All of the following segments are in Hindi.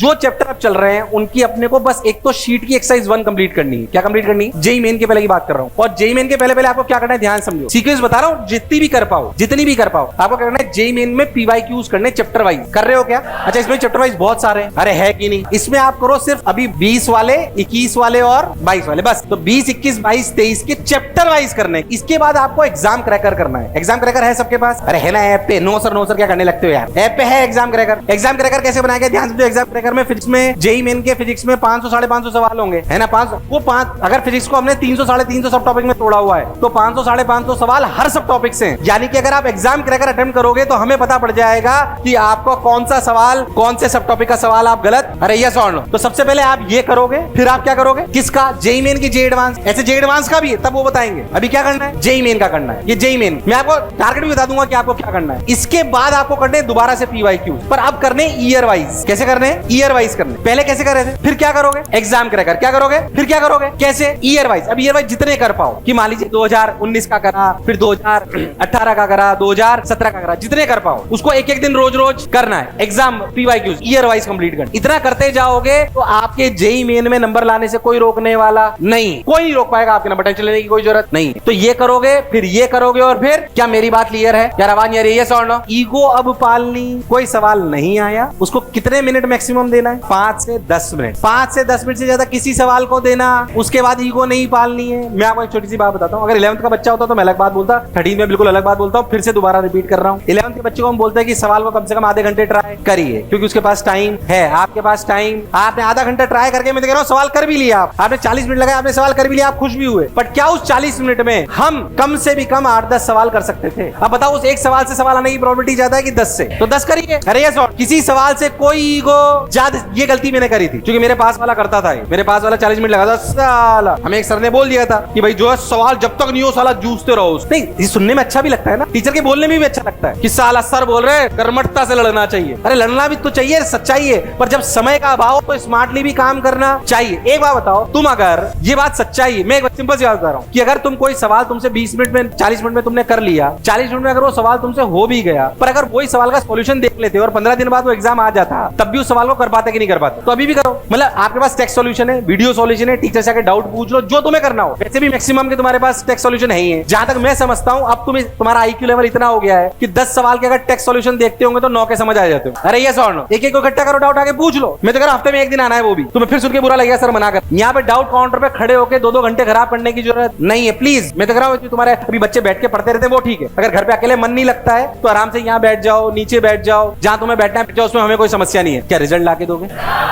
जो चैप्टर आप चल रहे हैं उनकी अपने को बस एक तो शीट की एक्सरसाइज 1 कंप्लीट करनी है। क्या कंप्लीट करनी है? जेईई मेन के पहले की बात कर रहा हूं। और जेईई मेन के पहले आपको क्या करना है ध्यान समझो, सीक्वेंस बता रहा हूं, जितनी भी कर पाओ आपको क्या करना है, जेईई मेन में पीवाईक्यूज करने चैप्टर वाइज। कर रहे हो क्या? अच्छा, इसमें चैप्टर वाइज बहुत सारे हैं, अरे है कि नहीं? इसमें आप करो सिर्फ अभी 20 वाले, 21 वाले और 22 वाले, बस। तो 20, 21, 22, 23 के चैप्टर वाइज करने। इसके बाद आपको एग्जाम क्रैकर करना है। एग्जाम क्रैकर है सबके पास? अरे है ना ऐप पे। नो सर क्या करने लगते हो यार, ऐप पे है एग्जाम क्रैकर। एग्जाम क्रैकर कैसे बनाया गया ध्यान समझो। एग्जाम क्रैकर में फिजिक्स में, जेईई मेन के फिजिक्स में 500 550 सवाल होंगे, है ना? 500 वो 5, अगर फिजिक्स को हमने 300 350 सब टॉपिक में तोड़ा हुआ है तो 500 550 सवाल हर सब टॉपिक से। यानी कि अगर आप एग्जाम क्रैकर अटेम्प्ट करोगे तो हमें पता पड़ जाएगा कि आपको कौन सा सवाल, कौन से सब टॉपिक का सवाल आप गलत, अरे यस और नो। तो सबसे पहले आप ये करोगे, फिर आप क्या करोगे, किसका? जेईई मेन की जेईई एडवांस। ऐसे जेईई एडवांस का भी है, तब वो बताएंगे। अभी क्या करना है? जेईई मेन का करना है। ये जेईई मेन मैं आपको टारगेट भी बता दूंगा कि आपको क्या करना है। इसके बाद आपको करने दोबारा से पीवाईक्यू, पर अब करने ईयर वाइज। कैसे करने? ईयर वाइज करने। पहले कैसे कर रहे थे, फिर क्या करोगे? Exam cracker. क्या करोगे? फिर क्या करोगे? कैसे? Year wise. अब ईयर वाइज जितने कर पाओ, कि मान लीजिए 2019 का करा, फिर 2018 का करा, 2017 का करा, जितने कर पाओ उसको एक एक दिन रोज करना है। Exam PYQs year wise complete करना। इतना करते जाओगे तो आपके जेईई मेन में नंबर लाने से कोई रोकने वाला नहीं, कोई नहीं रोक पाएगा आपके नंबर। टेंशन लेने की कोई जरूरत नहीं। तो ये करोगे, फिर ये करोगे, और फिर क्या मेरी बात क्लियर है यार? आवाज नहीं आ रही है? यस और नो? ईगो अब पालनी। कोई सवाल नहीं आया, उसको कितने मिनट मैक्सिमम देना है? 5 से 10 मिनट। 5 से 10 मिनट से ज्यादा किसी सवाल को देना, उसके बाद ईगो नहीं पालनी है। मैं आपको एक छोटी सी बात बताता हूँ। अगर 11th का बच्चा होता तो मैं अलग बात बोलता, 13 में बिल्कुल अलग बात बोलता हूँ। फिर से दोबारा रिपीट कर रहा हूँ। 11th के बच्चे को हम बोलते हैं कि सवाल को कम से कम आधे घंटे ट्राई करिए, क्योंकि उसके पास टाइम है। आपके पास टाइम, आपने आधा घंटा ट्राई करके, मैं कह रहा हूँ सवाल कर भी लिया, आपने 40 मिनट लगाया, आपने सवाल कर भी लिया, आप खुश भी हुए। बट क्या उस 40 मिनट में हम कम से भी कम 8-10 सवाल कर सकते थे? अब बताओ, उस एक सवाल से सवाल आने की प्रोबेबिलिटी ज्यादा है कि 10 से? तो 10 करिए। अरे यस और किसी सवाल से कोई ईगो ज्यादा। ये गलती मैंने करी थी, क्योंकि मेरे पास वाला करता था, मेरे पास वाला 40 मिनट लगा था। साला हमें एक सर ने बोल दिया था कि भाई जो है सवाल जब तक नहीं हो साला जूझते रहो। नहीं, ये सुनने में अच्छा भी लगता है ना, टीचर के बोलने में भी अच्छा लगता है कि साला सर बोल रहे हैं कर्मठता से लड़ना चाहिए। अरे लड़ना भी तो चाहिए, सच्चाई है, पर जब समय का अभाव तो स्मार्टली भी काम करना चाहिए। एक बात बताओ, तुम अगर ये बात सच्चाई है, मैं एक सिंपल सी बात बता रहा हूँ कि अगर तुम कोई सवाल तुमसे 20 मिनट में, 40 मिनट में तुमने कर लिया, 40 मिनट में अगर वो सवाल तुमसे हो भी गया, पर अगर वही सवाल का सॉल्यूशन देख लेते और 15 दिन बाद वो एग्जाम आ जाता, तब भी उस सवाल को कर पाते कि नहीं कर पाते? तो अभी भी करो। मतलब आपके पास टेक्स्ट सॉल्यूशन है, वीडियो सॉल्यूशन है, टीचर से आके डाउट पूछ लो, जो तुम्हें करना हो। वैसे भी मैक्सिमम के तुम्हारे पास टेक्स्ट सॉल्यूशन है ही है। जहां तक मैं समझता हूं, अब तुम्हारा आईक्यू लेवल इतना हो गया है कि 10 सवाल के अगर टेक्स्ट सॉल्यूशन देखते होंगे तो 9 के समझ आ जाते हो। अरे यस और नो? एक एक को इकट्ठा करो, डाउट आके पूछ लो। मैं तो कह रहा हूं हफ्ते में एक दिन आना है, वो भी तुम्हें फिर सुन के बुरा लगेगा सर मना कर। यहाँ पे डाउट काउंटर पे खड़े होकर 2-2 घंटे खराब करने की जरूरत नहीं है, प्लीज। मैं तो कह रहा हूं तुम्हारे अभी बच्चे बैठ के पढ़ते रहते हैं, वो ठीक है। अगर घर पे अकेले मन नहीं लगता है तो आराम से यहाँ बैठ जाओ, नीचे बैठ जाओ, जहां तुम्हें बैठना है बैठ जाओ, उसमें हमें कोई समस्या नहीं है। क्या रिजल्ट लाके दोगे?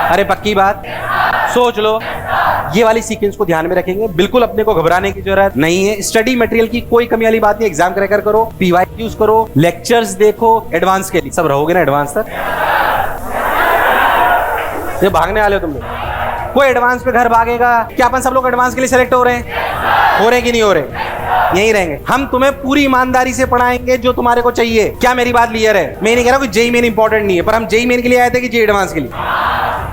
अरे पक्की बात, सोच लो। ये वाली सीक्वेंस को ध्यान में रखेंगे, बिल्कुल अपने को घबराने की जरूरत नहीं है। स्टडी मटेरियल की कोई कमी वाली बात नहीं। एग्जाम क्रैकर करो, पीवाईक्यूज करो, लेक्चर्स देखो, एडवांस के लिए सब रहोगे ना एडवांस तक? ये भागने वाले हो तुम लोग? कोई एडवांस पे घर भागेगा क्या? अपन सब लोग एडवांस के लिए सेलेक्ट हो रहे हैं? हो रहे हैं कि नहीं हो रहे? यही रहेंगे। हम तुम्हें पूरी ईमानदारी से पढ़ाएंगे जो तुम्हारे को चाहिए। क्या मेरी बात क्लियर है? मैं नहीं कह रहा कि जेईई मेन इंपॉर्टेंट नहीं है, पर हम जेईई मेन के लिए आए थे कि जेईई एडवांस के लिए?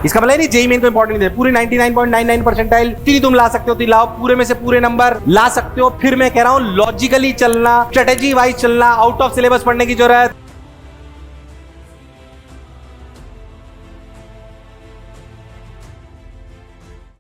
इसका मतलब नहीं जेईई मेन को इंपॉर्टेंट नहीं है। पूरी 99.99 परसेंटाइल तुम ला सकते हो, लाओ, पूरे में से पूरे नंबर ला सकते हो। फिर मैं कह रहा हूँ लॉजिकली चलना, स्ट्रेटेजी वाइज चलना, आउट ऑफ सिलेबस पढ़ने की जरूरत